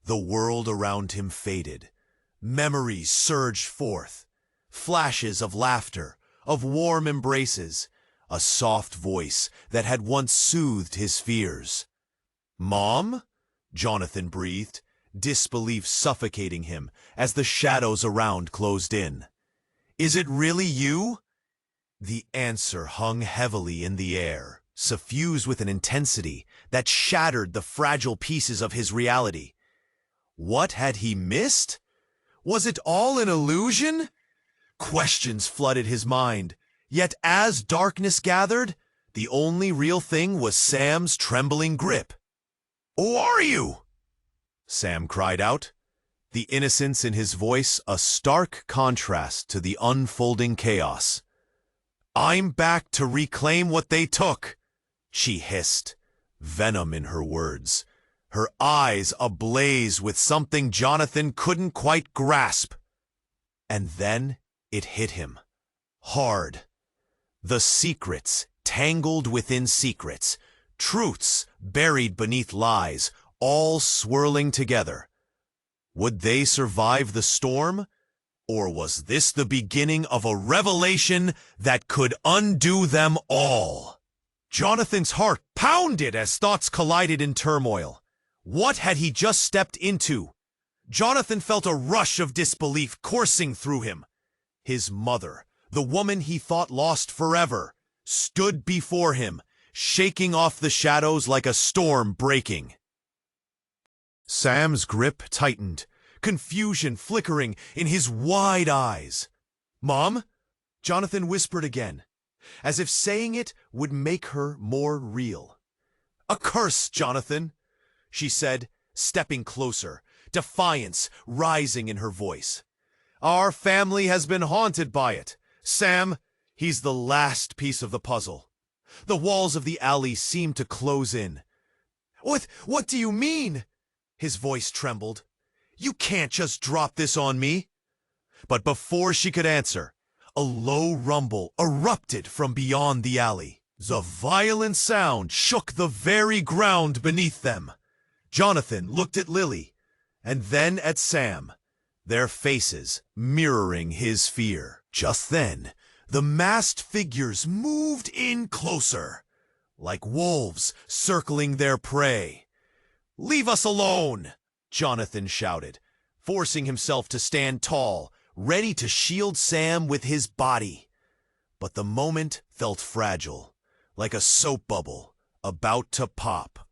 S1: The world around him faded. Memories surged forth. Flashes of laughter, of warm embraces, a soft voice that had once soothed his fears. "Mom?" Jonathan breathed, disbelief suffocating him as the shadows around closed in. "Is it really you?" The answer hung heavily in the air, suffused with an intensity that shattered the fragile pieces of his reality. What had he missed? Was it all an illusion? Questions flooded his mind, yet as darkness gathered, the only real thing was Sam's trembling grip. "Who are you?" Sam cried out, the innocence in his voice a stark contrast to the unfolding chaos. "I'm back to reclaim what they took," she hissed, venom in her words, her eyes ablaze with something Jonathan couldn't quite grasp. And then it hit him, hard. The secrets tangled within secrets, truths buried beneath lies, all swirling together. Would they survive the storm? Or was this the beginning of a revelation that could undo them all? Jonathan's heart pounded as thoughts collided in turmoil. What had he just stepped into? Jonathan felt a rush of disbelief coursing through him. His mother, the woman he thought lost forever, stood before him, shaking off the shadows like a storm breaking. Sam's grip tightened, confusion flickering in his wide eyes. "Mom?" Jonathan whispered again, as if saying it would make her more real. "A curse, Jonathan," she said, stepping closer, defiance rising in her voice. "Our family has been haunted by it. Sam, he's the last piece of the puzzle." The walls of the alley seemed to close in. What do you mean?" His voice trembled. "You can't just drop this on me." But before she could answer, a low rumble erupted from beyond the alley. The violent sound shook the very ground beneath them. Jonathan looked at Lily, and then at Sam, their faces mirroring his fear. Just then, the masked figures moved in closer, like wolves circling their prey. "Leave us alone!" Jonathan shouted, forcing himself to stand tall, ready to shield Sam with his body. But the moment felt fragile, like a soap bubble about to pop.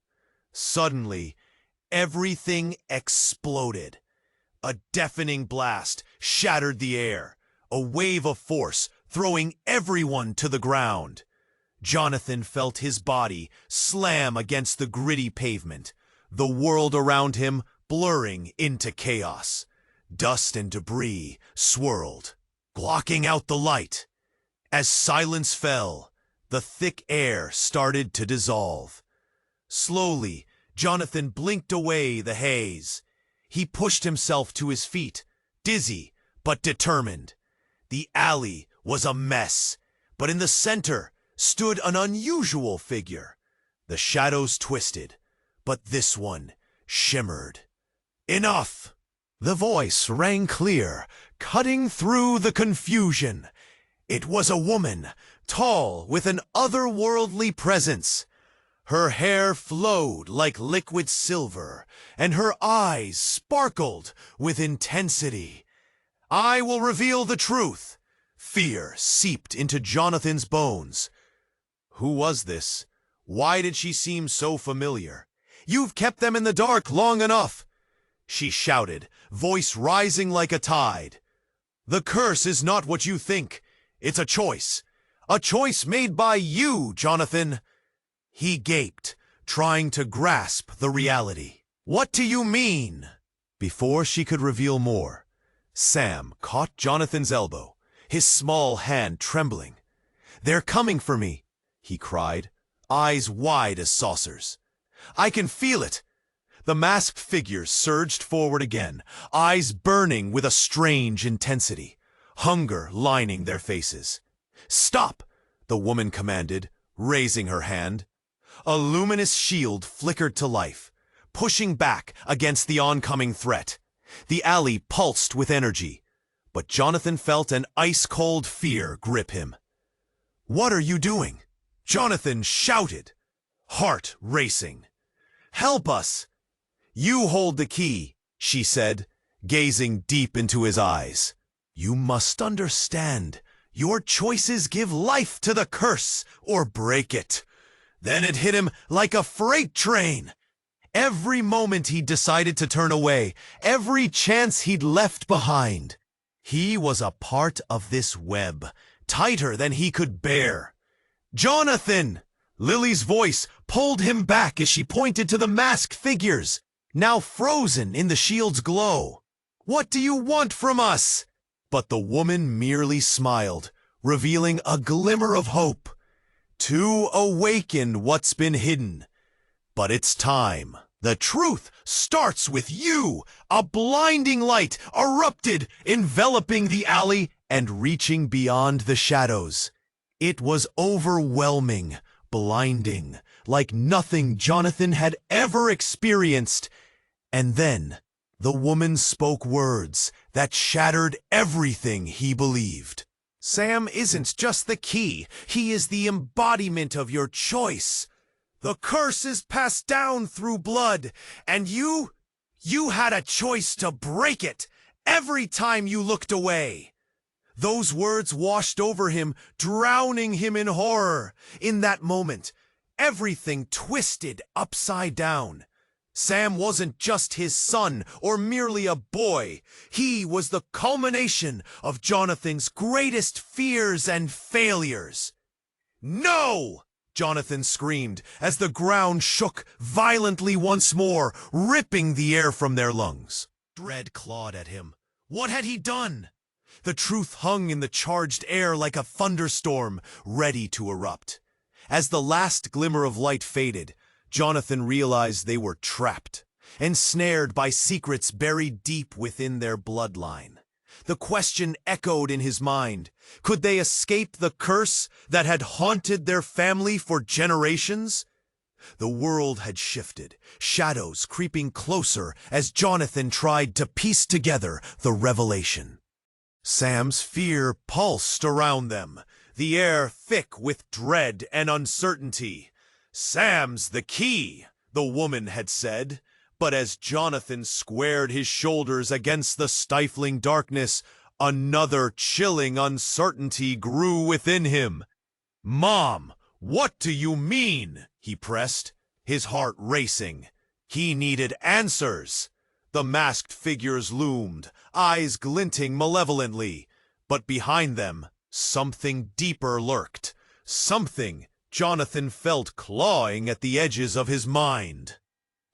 S1: Suddenly, Everything exploded. A deafening blast shattered the air, a wave of force throwing everyone to the ground. Jonathan felt his body slam against the gritty pavement, the world around him blurring into chaos. Dust and debris swirled, blocking out the light. As silence fell, the thick air started to dissolve. Slowly, Jonathan blinked away the haze. He pushed himself to his feet, dizzy but determined. The alley was a mess, but in the center stood an unusual figure. The shadows twisted, but this one shimmered. Enough! The voice rang clear, cutting through the confusion. It was a woman, tall, with an otherworldly presence. Her hair flowed like liquid silver, and her eyes sparkled with intensity. "I will reveal the truth." Fear seeped into Jonathan's bones. Who was this? Why did she seem so familiar? "You've kept them in the dark long enough," she shouted, voice rising like a tide. "The curse is not what you think. It's a choice made by you, Jonathan." He gaped, trying to grasp the reality. "What do you mean?" Before she could reveal more, Sam caught Jonathan's elbow, his small hand trembling. "They're coming for me," he cried, eyes wide as saucers. "I can feel it." The masked figures surged forward again, eyes burning with a strange intensity, hunger lining their faces. "Stop!" the woman commanded, raising her hand. A luminous shield flickered to life, pushing back against the oncoming threat. The alley pulsed with energy, but Jonathan felt an ice-cold fear grip him. "What are you doing?" Jonathan shouted, heart racing. "Help us!" "You hold the key," she said, gazing deep into his eyes. "You must understand, your choices give life to the curse or break it." Then it hit him like a freight train. Every moment he'd decided to turn away, every chance he'd left behind. He was a part of this web, tighter than he could bear. "Jonathan!" Lily's voice pulled him back as she pointed to the masked figures, now frozen in the shield's glow. "What do you want from us?" But the woman merely smiled, revealing a glimmer of hope. "To awaken what's been hidden. But it's time. The truth starts with you." A blinding light erupted, enveloping the alley and reaching beyond the shadows. It was overwhelming, blinding, like nothing Jonathan had ever experienced. And then the woman spoke words that shattered everything he believed. "Sam isn't just the key, he is the embodiment of your choice. The curse is passed down through blood, and you had a choice to break it every time you looked away." Those words washed over him, drowning him in horror. In that moment, everything twisted upside down. Sam wasn't just his son or merely a boy. He was the culmination of Jonathan's greatest fears and failures. "No!" Jonathan screamed as the ground shook violently once more, ripping the air from their lungs. Dread clawed at him. What had he done? The truth hung in the charged air like a thunderstorm, ready to erupt. As the last glimmer of light faded, Jonathan realized they were trapped, ensnared by secrets buried deep within their bloodline. The question echoed in his mind. Could they escape the curse that had haunted their family for generations? The world had shifted, shadows creeping closer as Jonathan tried to piece together the revelation. Sam's fear pulsed around them, the air thick with dread and uncertainty. "Sam's the key," the woman had said, but as Jonathan squared his shoulders against the stifling darkness, another chilling uncertainty grew within him. "Mom, what do you mean?" he pressed, his heart racing. He needed answers. The masked figures loomed, eyes glinting malevolently, but behind them, something deeper lurked. Something Jonathan felt clawing at the edges of his mind.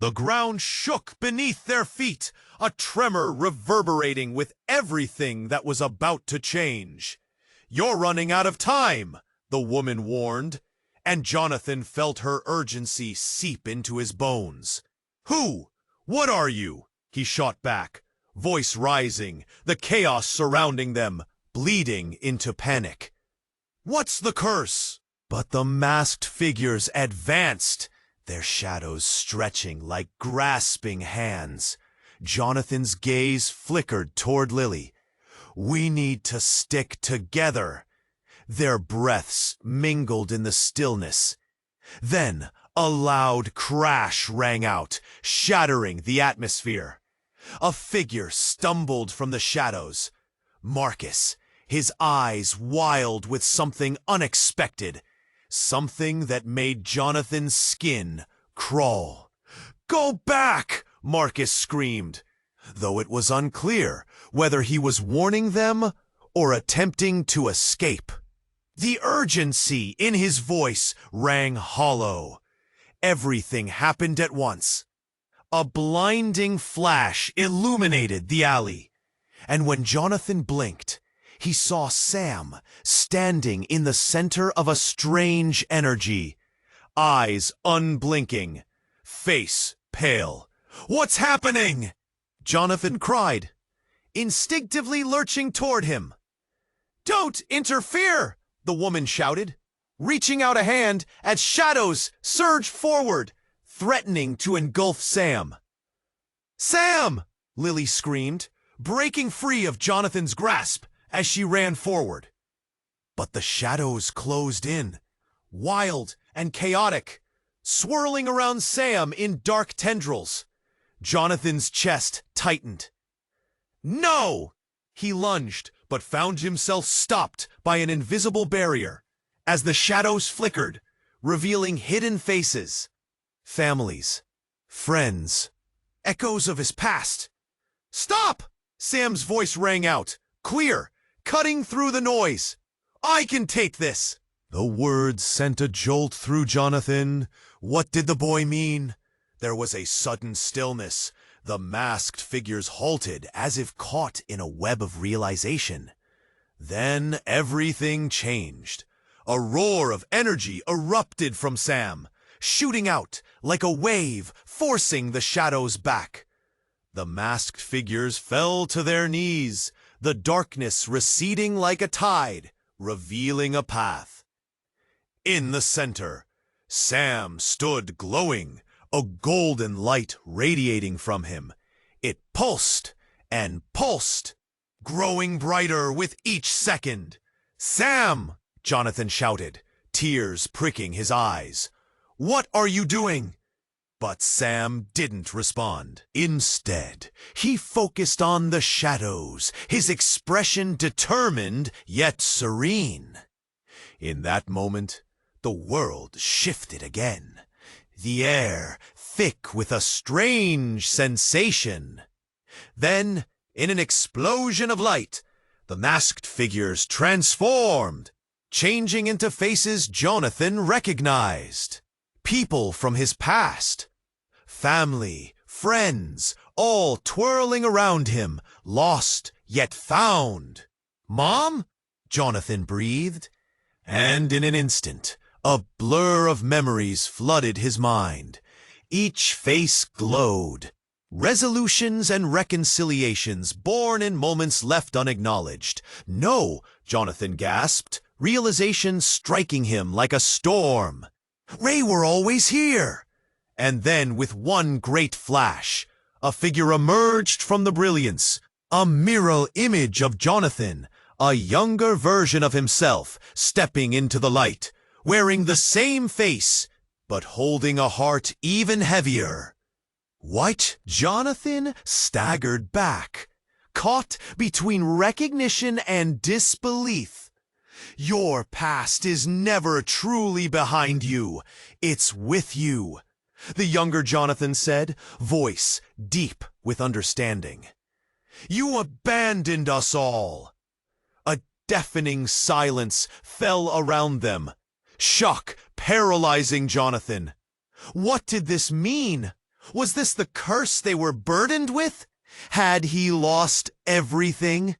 S1: The ground shook beneath their feet, a tremor reverberating with everything that was about to change. "You're running out of time," the woman warned, and Jonathan felt her urgency seep into his bones. "Who? What are you?" he shot back, voice rising, the chaos surrounding them, bleeding into panic. "What's the curse?" But the masked figures advanced, their shadows stretching like grasping hands. Jonathan's gaze flickered toward Lily. "We need to stick together." Their breaths mingled in the stillness. Then a loud crash rang out, shattering the atmosphere. A figure stumbled from the shadows. Marcus, his eyes wild with something unexpected. Something that made Jonathan's skin crawl. "Go back!" Marcus screamed, though it was unclear whether he was warning them or attempting to escape. The urgency in his voice rang hollow. Everything happened at once. A blinding flash illuminated the alley, and when Jonathan blinked, he saw Sam standing in the center of a strange energy, eyes unblinking, face pale. "What's happening?" Jonathan cried, instinctively lurching toward him. "Don't interfere!" the woman shouted, reaching out a hand as shadows surged forward, threatening to engulf Sam. "Sam!" Lily screamed, breaking free of Jonathan's grasp as she ran forward. But the shadows closed in, wild and chaotic, swirling around Sam in dark tendrils. Jonathan's chest tightened. "No!" He lunged, but found himself stopped by an invisible barrier as the shadows flickered, revealing hidden faces, families, friends, echoes of his past. "Stop!" Sam's voice rang out, clear, cutting through the noise. "I can take this!" The words sent a jolt through Jonathan. What did the boy mean? There was a sudden stillness. The masked figures halted as if caught in a web of realization. Then everything changed. A roar of energy erupted from Sam, shooting out like a wave, forcing the shadows back. The masked figures fell to their knees, the darkness receding like a tide, revealing a path. In the center, Sam stood glowing, a golden light radiating from him. It pulsed and pulsed, growing brighter with each second. "Sam!" Jonathan shouted, tears pricking his eyes. "What are you doing?" But Sam didn't respond. Instead, he focused on the shadows, his expression determined yet serene. In that moment, the world shifted again. The air thick with a strange sensation. Then, in an explosion of light, the masked figures transformed, changing into faces Jonathan recognized. People from his past. Family, friends, all twirling around him, lost yet found. "Mom?" Jonathan breathed. And in an instant, a blur of memories flooded his mind. Each face glowed. Resolutions and reconciliations born in moments left unacknowledged. "No," Jonathan gasped, realization striking him like a storm. They were always here. And then, with one great flash, a figure emerged from the brilliance, a mirror image of Jonathan, a younger version of himself, stepping into the light, wearing the same face, but holding a heart even heavier. What? Jonathan staggered back, caught between recognition and disbelief. Your past is never truly behind you. It's with you. the younger Jonathan said, voice deep with understanding. You abandoned us all. A deafening silence fell around them, shock paralyzing Jonathan. What did this mean? Was this the curse they were burdened with? Had he lost everything?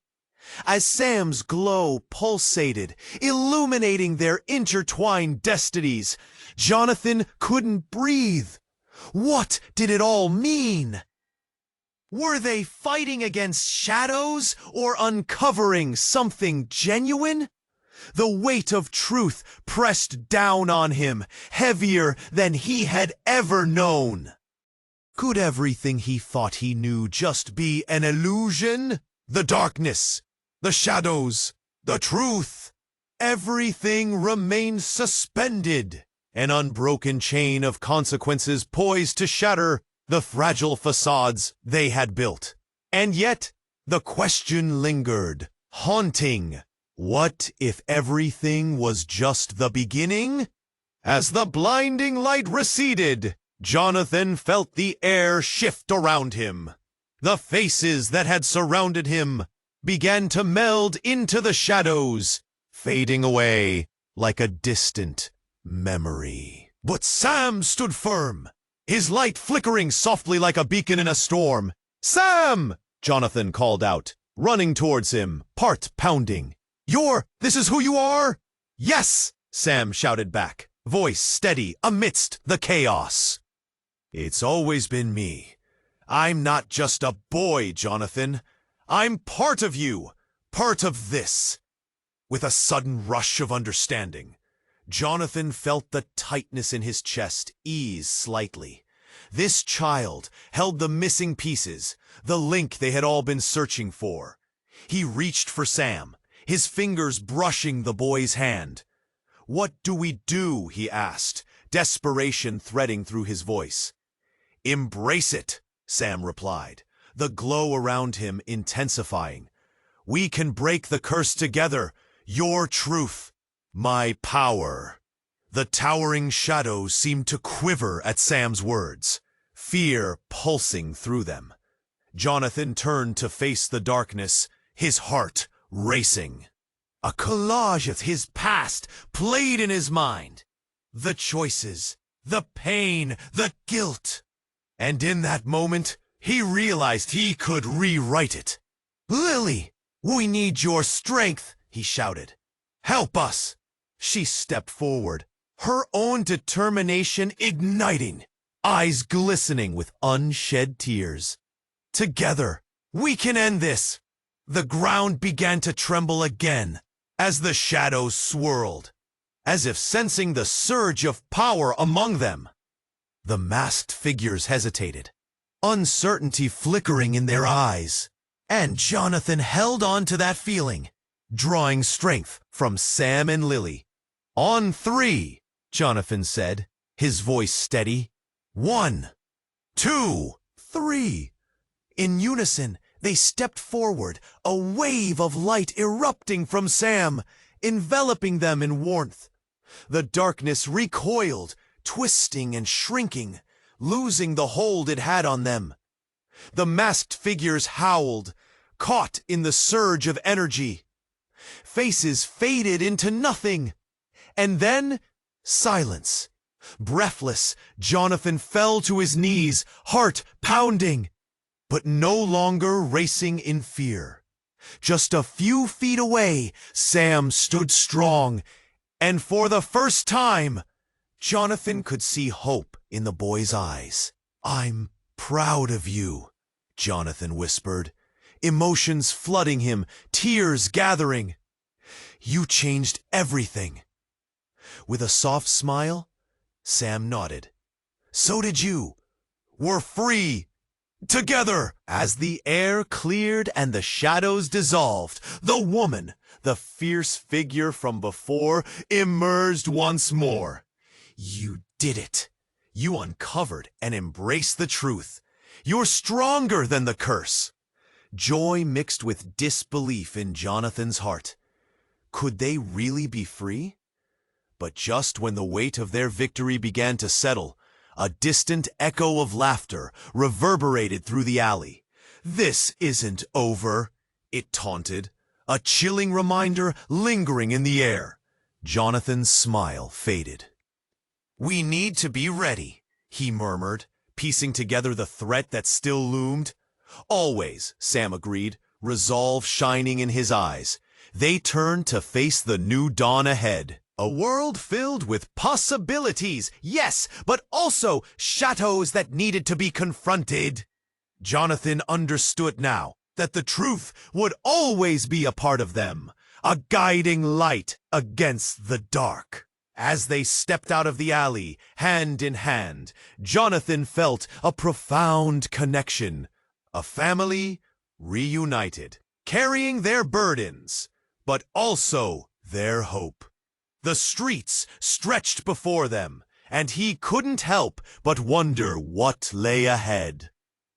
S1: As Sam's glow pulsated, illuminating their intertwined destinies, Jonathan couldn't breathe. What did it all mean? Were they fighting against shadows or uncovering something genuine? The weight of truth pressed down on him, heavier than he had ever known. Could everything he thought he knew just be an illusion? The darkness, the shadows, the truth. Everything remained suspended, an unbroken chain of consequences poised to shatter the fragile facades they had built. And yet, the question lingered, haunting. What if everything was just the beginning? As the blinding light receded, Jonathan felt the air shift around him. The faces that had surrounded him began to meld into the shadows, fading away like a distant memory. But Sam stood firm, his light flickering softly like a beacon in a storm. "Sam!" Jonathan called out, running towards him, heart pounding. This is who you are?" "Yes," Sam shouted back, voice steady amidst the chaos. "It's always been me. I'm not just a boy, Jonathan. I'm part of you, part of this." With a sudden rush of understanding, Jonathan felt the tightness in his chest ease slightly. This child held the missing pieces, the link they had all been searching for. He reached for Sam, his fingers brushing the boy's hand. "What do we do?" he asked, desperation threading through his voice. "Embrace it," Sam replied, the glow around him intensifying. "We can break the curse together. Your truth, my power." The towering shadows seemed to quiver at Sam's words, fear pulsing through them. Jonathan turned to face the darkness, his heart racing. A collage of his past played in his mind. The choices, the pain, the guilt. And in that moment, he realized he could rewrite it. "Lily, we need your strength," he shouted. "Help us." She stepped forward, her own determination igniting, eyes glistening with unshed tears. "Together, we can end this." The ground began to tremble again as the shadows swirled, as if sensing the surge of power among them. The masked figures hesitated, uncertainty flickering in their eyes, and Jonathan held on to that feeling, drawing strength from Sam and Lily. "On 3, Jonathan said, his voice steady. 1, 2, 3. In unison, they stepped forward, a wave of light erupting from Sam, enveloping them in warmth. The darkness recoiled, twisting and shrinking, losing the hold it had on them. The masked figures howled, caught in the surge of energy. Faces faded into nothing, and then silence. Breathless, Jonathan fell to his knees, heart pounding, but no longer racing in fear. Just a few feet away, Sam stood strong, and for the first time, Jonathan could see hope in the boy's eyes. "I'm proud of you," Jonathan whispered, emotions flooding him, tears gathering. "You changed everything." With a soft smile, Sam nodded. "So did you. We're free. Together." As the air cleared and the shadows dissolved, the woman, the fierce figure from before, emerged once more. "You did it. You uncovered and embraced the truth. You're stronger than the curse." Joy mixed with disbelief in Jonathan's heart. Could they really be free? But just when the weight of their victory began to settle, A distant echo of laughter reverberated through the alley. "This isn't over," it taunted, a chilling reminder lingering in the air. Jonathan's smile faded. "We need to be ready," he murmured, piecing together the threat that still loomed. "Always," Sam agreed, resolve shining in his eyes. They turned to face the new dawn ahead. A world filled with possibilities, yes, but also shadows that needed to be confronted. Jonathan understood now that the truth would always be a part of them, a guiding light against the dark. As they stepped out of the alley, hand in hand, Jonathan felt a profound connection. A family reunited, carrying their burdens, but also their hope. The streets stretched before them, and he couldn't help but wonder what lay ahead.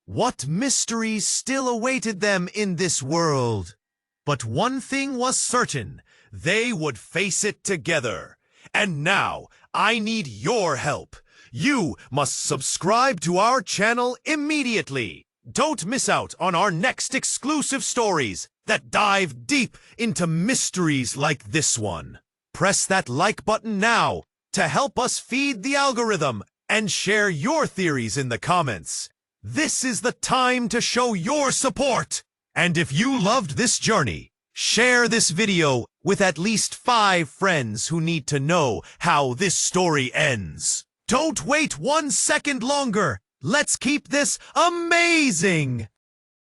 S1: What mysteries still awaited them in this world? But one thing was certain, they would face it together. And now, I need your help. You must subscribe to our channel immediately. Don't miss out on our next exclusive stories that dive deep into mysteries like this one. Press that like button now to help us feed the algorithm and share your theories in the comments. This is the time to show your support. And if you loved this journey, share this video with at least 5 friends who need to know how this story ends. Don't wait 1 second longer. Let's keep this amazing!